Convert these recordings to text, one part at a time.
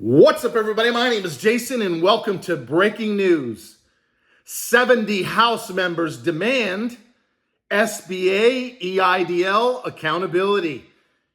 What's up, everybody? My name is Jason, and welcome to Breaking News. 70 House members demand SBA EIDL accountability.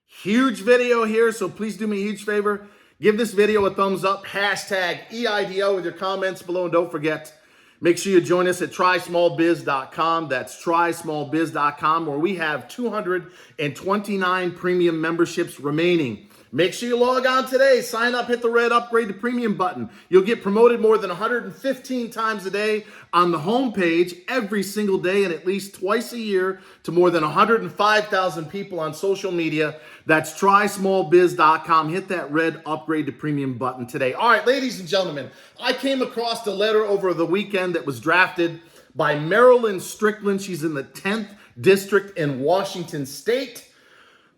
Huge video here, so please do me a huge favor. Give this video a thumbs up, hashtag EIDL with your comments below, and don't forget, make sure you join us at trysmallbiz.com. That's trysmallbiz.com, where we have 229 premium memberships remaining. Make sure you log on today, sign up, hit the red upgrade to premium button. You'll get promoted more than 115 times a day on the homepage every single day and at least twice a year to more than 105,000 people on social media. That's trysmallbiz.com. Hit that red upgrade to premium button today. All right, ladies and gentlemen, I came across a letter over the weekend that was drafted by Marilyn Strickland. She's in the 10th district in Washington State.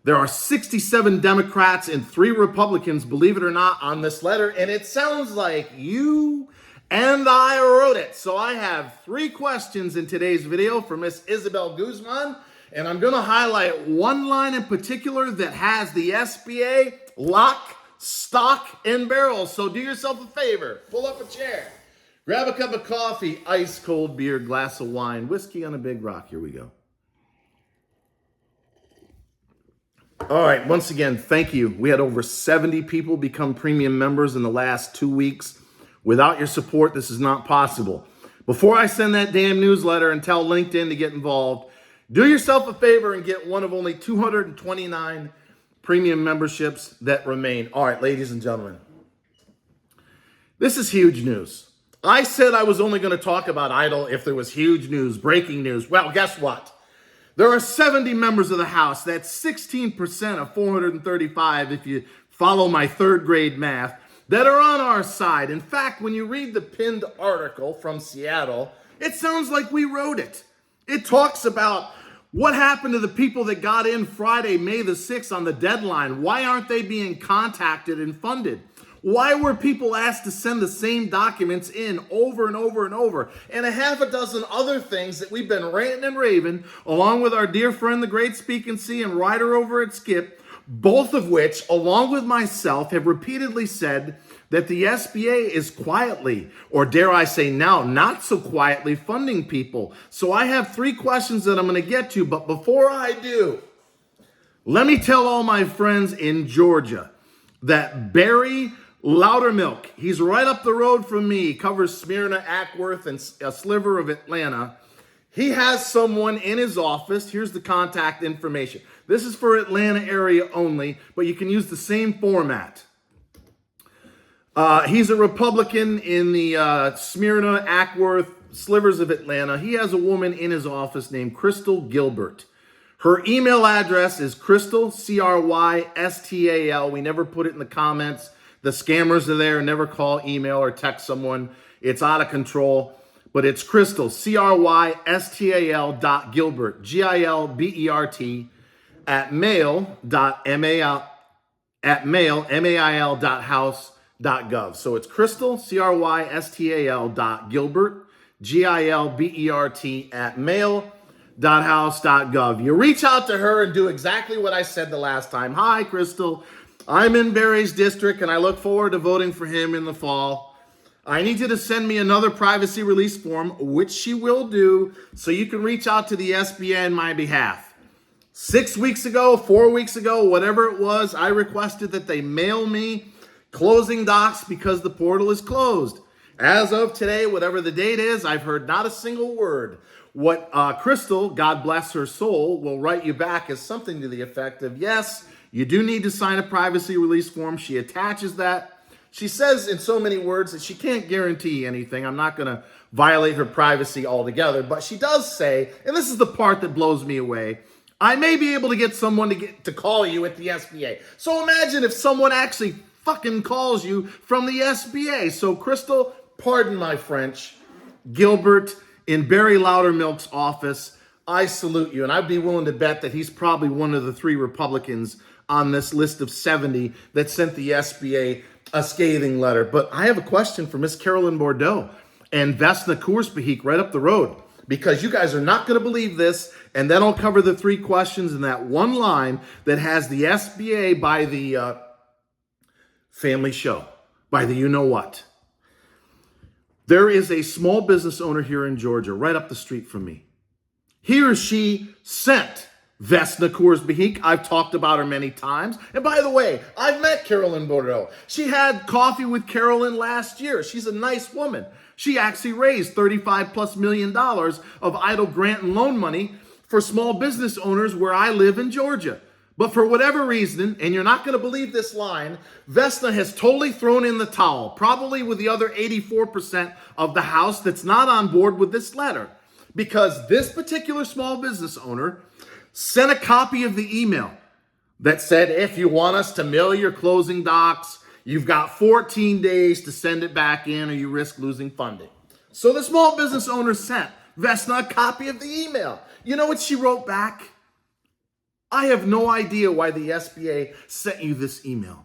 There are 67 Democrats and 3 Republicans, believe it or not, on this letter. And it sounds like you and I wrote it. So I have 3 questions in today's video for Miss Isabel Guzman. And I'm going to highlight one line in particular that has the SBA lock, stock, and barrel. So do yourself a favor. Pull up a chair. Grab a cup of coffee, ice cold beer, glass of wine, whiskey on a big rock. Here we go. All right, once again, thank you. We had over 70 people become premium members in the last 2 weeks. Without your support, this is not possible. Before I send that damn newsletter and tell LinkedIn to get involved, do yourself a favor and get one of only 229 premium memberships that remain. All right, ladies and gentlemen, this is huge news. I said I was only going to talk about EIDL if there was huge news, breaking news. Well, guess what? There are 70 members of the House. That's 16% of 435 if you follow my 3rd grade math, that are on our side. In fact, when you read the pinned article from Seattle, it sounds like we wrote it. It talks about what happened to the people that got in Friday, May the 6th on the deadline. Why aren't they being contacted and funded? Why were people asked to send the same documents in over and over and over? And a half a dozen other things that we've been ranting and raving, along with our dear friend, the great Speak and See and writer over at Skip, both of which, along with myself, have repeatedly said that the SBA is quietly, or dare I say now, not so quietly funding people. So I have 3 questions that I'm going to get to, but before I do, let me tell all my friends in Georgia that Barry Loudermilk, he's right up the road from me, covers Smyrna, Ackworth, and a sliver of Atlanta. He has someone in his office. Here's the contact information. This is for Atlanta area only, but you can use the same format. He's a Republican in the Smyrna, Ackworth, slivers of Atlanta. He has a woman in his office named Crystal Gilbert. Her email address is Crystal, C-R-Y-S-T-A-L. We never put it in the comments. The scammers are there. Never call, email, or text someone. It's out of control. But it's Crystal, C-R-Y-S-T-A-L .Gilbert, G-I-L-B-E-R-T, at mail.house.gov. So it's Crystal, C-R-Y-S-T-A-L .Gilbert, G-I-L-B-E-R-T, at mail.house.gov. You reach out to her and do exactly what I said the last time. Hi, Crystal. I'm in Barry's district, and I look forward to voting for him in the fall. I need you to send me another privacy release form, which she will do, so you can reach out to the SBA on my behalf. 6 weeks ago, 4 weeks ago, whatever it was, I requested that they mail me closing docs because the portal is closed. As of today, whatever the date is, I've heard not a single word. What Crystal, God bless her soul, will write you back is something to the effect of, yes, you do need to sign a privacy release form. She attaches that. She says in so many words that she can't guarantee anything. I'm not going to violate her privacy altogether. But she does say, and this is the part that blows me away, I may be able to get someone to call you at the SBA. So imagine if someone actually fucking calls you from the SBA. So Crystal, pardon my French, Gilbert in Barry Loudermilk's office, I salute you. And I'd be willing to bet that he's probably one of the 3 Republicans on this list of 70 that sent the SBA a scathing letter. But I have a question for Miss Carolyn Bordeaux and Vesna Koerspehik right up the road, because you guys are not going to believe this, and then I'll cover the 3 questions in that one line that has the SBA by the family show. by the you-know-what. There is a small business owner here in Georgia, right up the street from me. He or she sent Vesna Korsbehik. I've talked about her many times. And by the way, I've met Carolyn Bordeaux. She had coffee with Carolyn last year. She's a nice woman. She actually raised $35+ million of EIDL grant and loan money for small business owners where I live in Georgia. But for whatever reason, and you're not going to believe this line, Vesna has totally thrown in the towel, probably with the other 84% of the House that's not on board with this letter. Because this particular small business owner sent a copy of the email that said, if you want us to mail your closing docs, you've got 14 days to send it back in or you risk losing funding. So the small business owner sent Vesna a copy of the email. You know what she wrote back? I have no idea why the SBA sent you this email.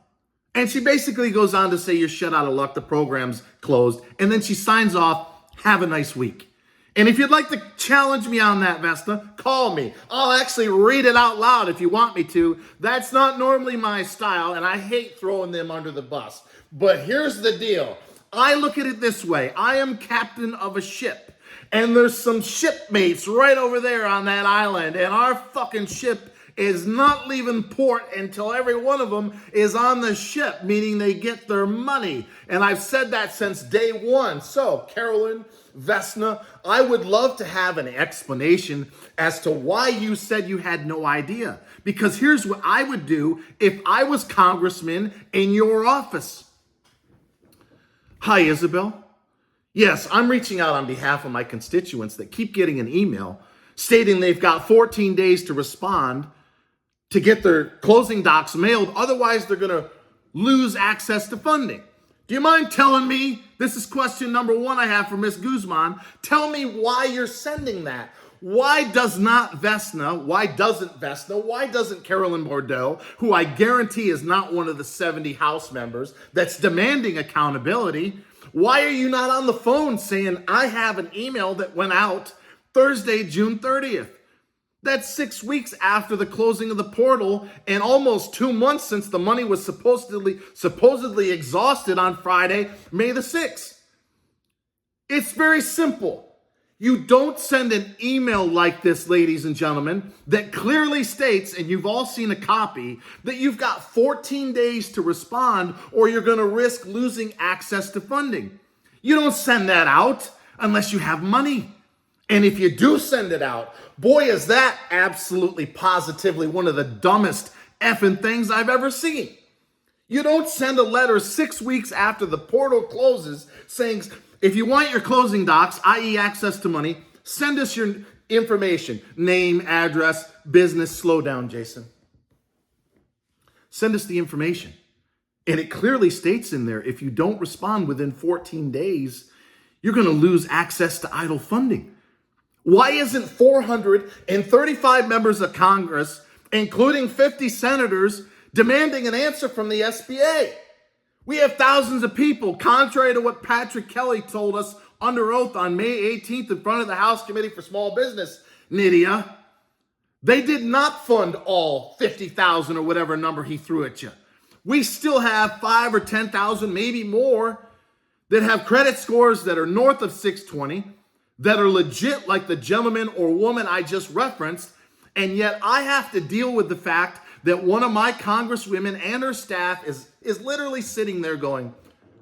And she basically goes on to say you're shut out of luck, the program's closed, and then she signs off, have a nice week. And if you'd like to challenge me on that, Vesna, call me. I'll actually read it out loud if you want me to. That's not normally my style, and I hate throwing them under the bus. But here's the deal. I look at it this way. I am captain of a ship, and there's some shipmates right over there on that island, and our fucking ship is not leaving port until every one of them is on the ship, meaning they get their money. And I've said that since day one. So, Carolyn, Vesna, I would love to have an explanation as to why you said you had no idea. Because here's what I would do if I was congressman in your office. Hi, Isabel. Yes, I'm reaching out on behalf of my constituents that keep getting an email stating they've got 14 days to respond to get their closing docs mailed. Otherwise, they're going to lose access to funding. Do you mind telling me, this is question number one I have for Ms. Guzman, tell me why you're sending that. Why doesn't Carolyn Bordeaux, who I guarantee is not one of the 70 House members that's demanding accountability, why are you not on the phone saying, I have an email that went out Thursday, June 30th? That's 6 weeks after the closing of the portal and almost 2 months since the money was supposedly exhausted on Friday, May the 6th. It's very simple. You don't send an email like this, ladies and gentlemen, that clearly states, and you've all seen a copy, that you've got 14 days to respond or you're going to risk losing access to funding. You don't send that out unless you have money. And if you do send it out, boy, is that absolutely positively one of the dumbest effing things I've ever seen. You don't send a letter 6 weeks after the portal closes saying, if you want your closing docs, i.e. access to money, send us your information, name, address, business. Slow down, Jason. Send us the information. And it clearly states in there, if you don't respond within 14 days, you're going to lose access to EIDL funding. Why isn't 435 members of Congress, including 50 senators, demanding an answer from the SBA? We have thousands of people, contrary to what Patrick Kelly told us under oath on May 18th in front of the House Committee for Small Business, Nydia. They did not fund all 50,000 or whatever number he threw at you. We still have 5 or 10,000, maybe more, that have credit scores that are north of 620, that are legit like the gentleman or woman I just referenced, and yet I have to deal with the fact that one of my congresswomen and her staff is literally sitting there going,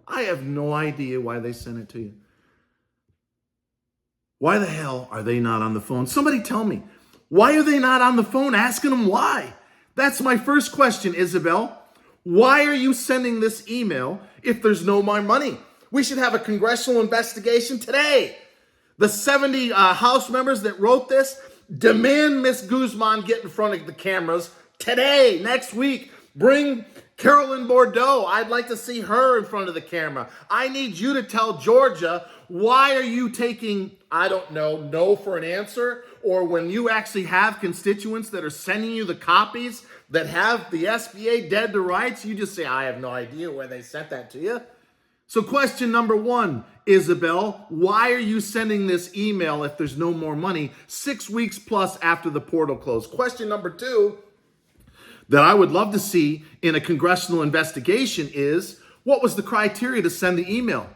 I have no idea why they sent it to you. Why the hell are they not on the phone? Somebody tell me. Why are they not on the phone asking them why? That's my first question, Isabel. Why are you sending this email if there's no more money? We should have a congressional investigation today. The 70 House members that wrote this demand Ms. Guzman get in front of the cameras today, next week. Bring Carolyn Bordeaux. I'd like to see her in front of the camera. I need you to tell Georgia, why are you taking, I don't know, no for an answer? Or when you actually have constituents that are sending you the copies that have the SBA dead to rights, you just say, I have no idea where they sent that to you. So question number one, Isabel, why are you sending this email if there's no more money 6 weeks plus after the portal closed? Question number two, that I would love to see in a congressional investigation is, What was the criteria to send the email?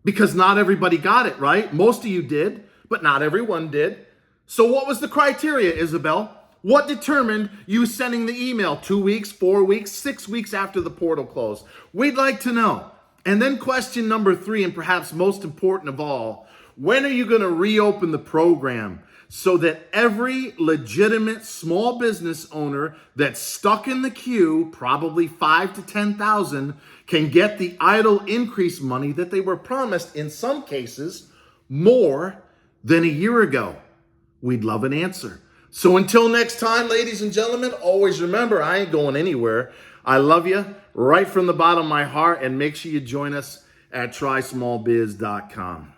Because not everybody got it, right? Most of you did, but not everyone did. So what was the criteria, Isabel? What determined you sending the email 2 weeks, 4 weeks, 6 weeks after the portal closed? We'd like to know. And then question number 3, and perhaps most important of all, when are you going to reopen the program so that every legitimate small business owner that's stuck in the queue, probably 5 to 10,000, can get the EIDL increase money that they were promised, in some cases, more than a year ago? We'd love an answer. So until next time, ladies and gentlemen, always remember, I ain't going anywhere. I love you right from the bottom of my heart, and make sure you join us at trysmallbiz.com.